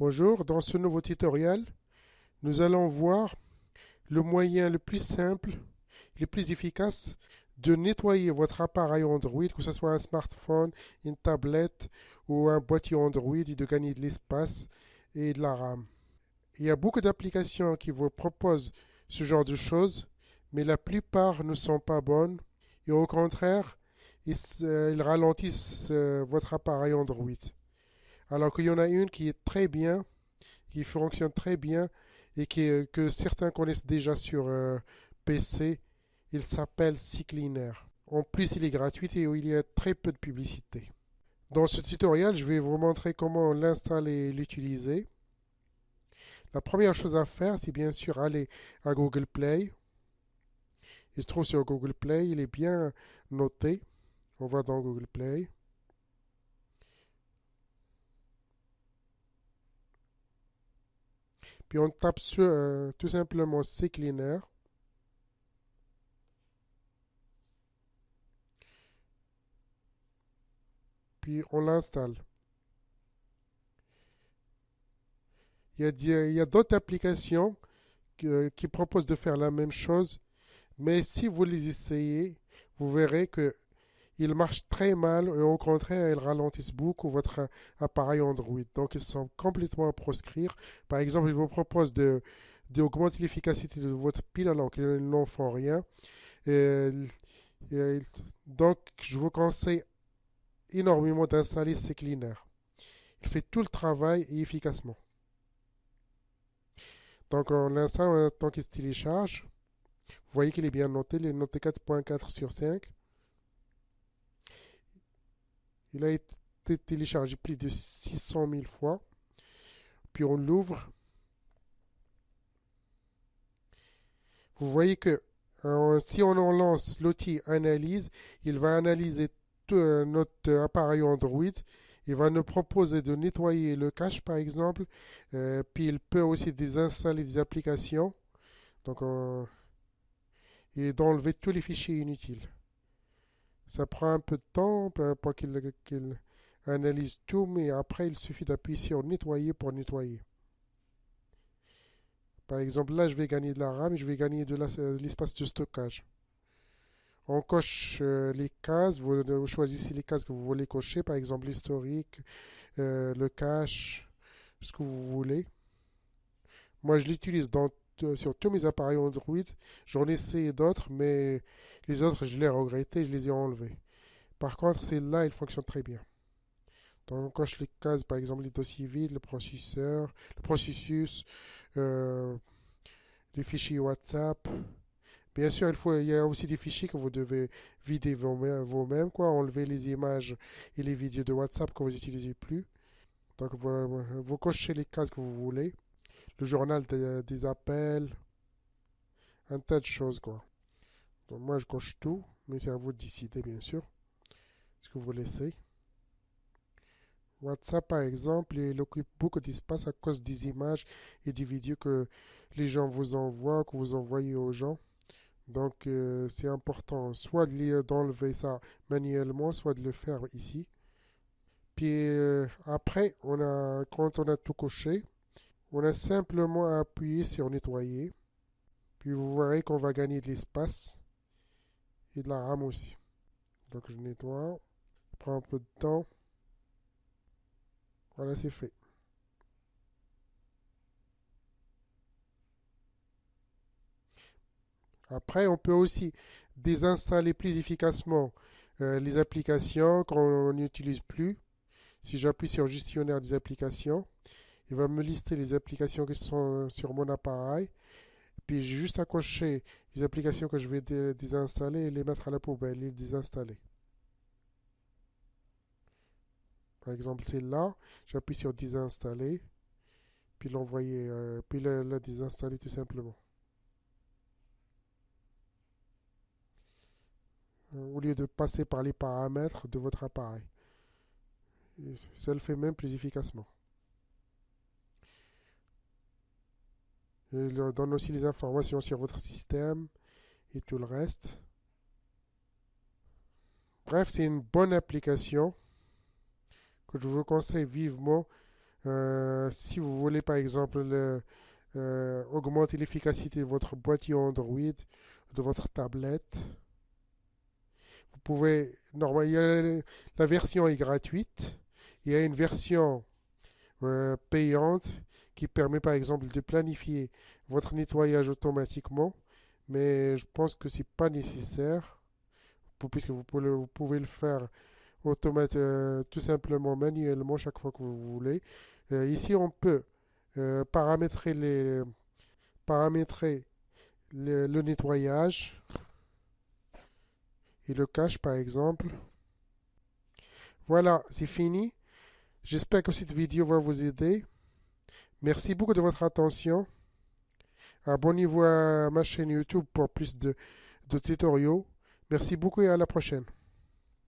Bonjour, dans ce nouveau tutoriel, nous allons voir le moyen le plus simple, le plus efficace de nettoyer votre appareil Android, que ce soit un smartphone, une tablette ou un boîtier Android, et de gagner de l'espace et de la RAM. Il y a beaucoup d'applications qui vous proposent ce genre de choses, mais la plupart ne sont pas bonnes et au contraire, ils ralentissent votre appareil Android. Alors qu'il y en a une qui est très bien, qui fonctionne très bien et que certains connaissent déjà sur PC. Il s'appelle CCleaner. En plus, il est gratuit et il y a très peu de publicité. Dans ce tutoriel, je vais vous montrer comment l'installer et l'utiliser. La première chose à faire, c'est bien sûr aller à Google Play. Il se trouve sur Google Play, il est bien noté. On va dans Google Play. Puis on tape sur tout simplement CCleaner. Puis on l'installe. Il y a d'autres applications qui proposent de faire la même chose, mais si vous les essayez, vous verrez que ils marchent très mal et au contraire, ils ralentissent beaucoup votre appareil Android. Donc, ils sont complètement à proscrire. Par exemple, ils vous proposent d'augmenter l'efficacité de votre pile alors qu'ils n'en font rien. Et, et, donc, je vous conseille énormément d'installer ces cleaners. Il fait tout le travail et efficacement. Donc, on l'installe en attendant qu'il se télécharge. Vous voyez qu'il est bien noté, il est noté 4.4 sur 5. Il a été téléchargé plus de 600 000 fois. Puis on l'ouvre. Vous voyez que si on en lance l'outil analyse, il va analyser tout, notre appareil Android. Il va nous proposer de nettoyer le cache par exemple. Puis il peut aussi désinstaller des applications. Donc, et d'enlever tous les fichiers inutiles. Ça prend un peu de temps pour qu'il analyse tout, mais après il suffit d'appuyer sur nettoyer pour nettoyer. Par exemple, là je vais gagner de la RAM et je vais gagner de l'espace de stockage. On coche les cases, vous choisissez les cases que vous voulez cocher, par exemple l'historique, le cache, ce que vous voulez. Moi je l'utilise sur tous mes appareils Android. J'en ai essayé d'autres, mais les autres je les ai regrettés, je les ai enlevés. Par contre, celle-là, elle fonctionne très bien. Donc, on coche les cases, par exemple, les dossiers vides, le processus, euh, les fichiers WhatsApp. Bien sûr, il y a aussi des fichiers que vous devez vider vous-même, quoi, enlever les images et les vidéos de WhatsApp que vous n'utilisez plus. Donc, vous cochez les cases que vous voulez. Le journal des appels, un tas de choses, quoi. Donc, moi, je coche tout, mais c'est à vous de décider, bien sûr, ce que vous laissez. WhatsApp, par exemple, il occupe beaucoup d'espace à cause des images et des vidéos que les gens vous envoient, que vous envoyez aux gens. Donc, c'est important soit d'enlever ça manuellement, soit de le faire ici. Puis après, quand on a tout coché, on a simplement à appuyer sur nettoyer. Puis vous verrez qu'on va gagner de l'espace et de la RAM aussi. Donc, je nettoie. Ça prend un peu de temps. Voilà, c'est fait. Après, on peut aussi désinstaller plus efficacement les applications qu'on n'utilise plus. Si j'appuie sur gestionnaire des applications, il va me lister les applications qui sont sur mon appareil. Puis j'ai juste à cocher les applications que je vais désinstaller et les mettre à la poubelle, les désinstaller. Par exemple, celle-là, j'appuie sur désinstaller, puis l'envoyer, puis la désinstaller tout simplement. Au lieu de passer par les paramètres de votre appareil. Et ça le fait même plus efficacement. Il donne aussi les informations sur votre système et tout le reste. Bref, c'est une bonne application que je vous conseille vivement Si vous voulez par exemple augmenter l'efficacité de votre boîtier Android, de votre tablette, vous pouvez, normalement, la version est gratuite. Il y a une version payante qui permet par exemple de planifier votre nettoyage automatiquement, mais je pense que c'est pas nécessaire puisque vous pouvez le faire tout simplement manuellement chaque fois que vous voulez. Ici, on peut paramétrer paramétrer le nettoyage et le cache par exemple. Voilà, c'est fini. J'espère que cette vidéo va vous aider. Merci beaucoup de votre attention. Abonnez-vous à ma chaîne YouTube pour plus de tutoriaux. Merci beaucoup et à la prochaine.